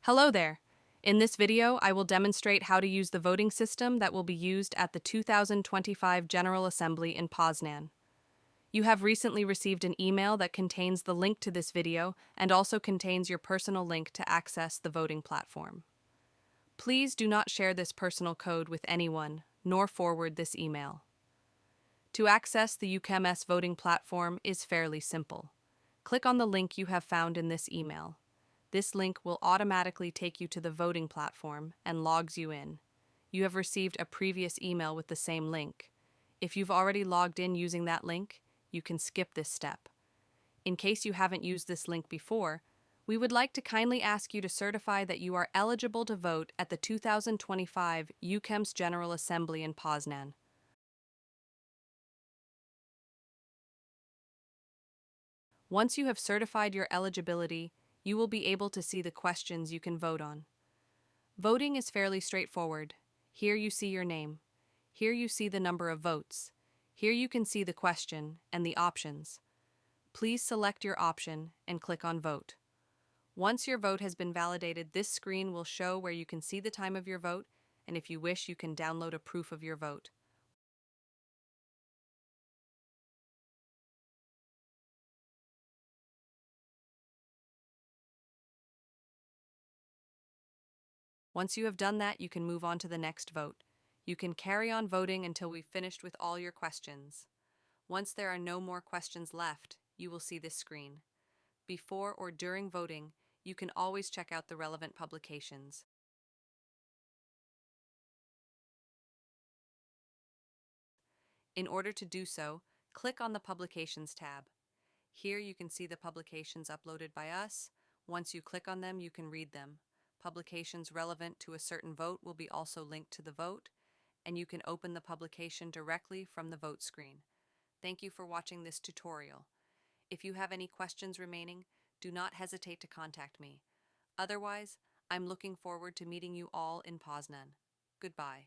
Hello there. In this video, I will demonstrate how to use the voting system that will be used at the 2025 General Assembly in Poznan. You have recently received an email that contains the link to this video and also contains your personal link to access the voting platform. Please do not share this personal code with anyone, nor forward this email. To access the UKMS voting platform is fairly simple. Click on the link you have found in this email. This link will automatically take you to the voting platform and logs you in. You have received a previous email with the same link. If you've already logged in using that link, you can skip this step. In case you haven't used this link before, we would like to kindly ask you to certify that you are eligible to vote at the 2025 UKMS General Assembly in Poznan. Once you have certified your eligibility, you will be able to see the questions you can vote on. Voting is fairly straightforward. Here you see your name. Here you see the number of votes. Here you can see the question and the options. Please select your option and click on Vote. Once your vote has been validated, this screen will show where you can see the time of your vote, and if you wish, you can download a proof of your vote. Once you have done that, you can move on to the next vote. You can carry on voting until we've finished with all your questions. Once there are no more questions left, you will see this screen. Before or during voting, you can always check out the relevant publications. In order to do so, click on the Publications tab. Here you can see the publications uploaded by us. Once you click on them, you can read them. Publications relevant to a certain vote will be also linked to the vote, and you can open the publication directly from the vote screen. Thank you for watching this tutorial. If you have any questions remaining, do not hesitate to contact me. Otherwise, I'm looking forward to meeting you all in Poznan. Goodbye.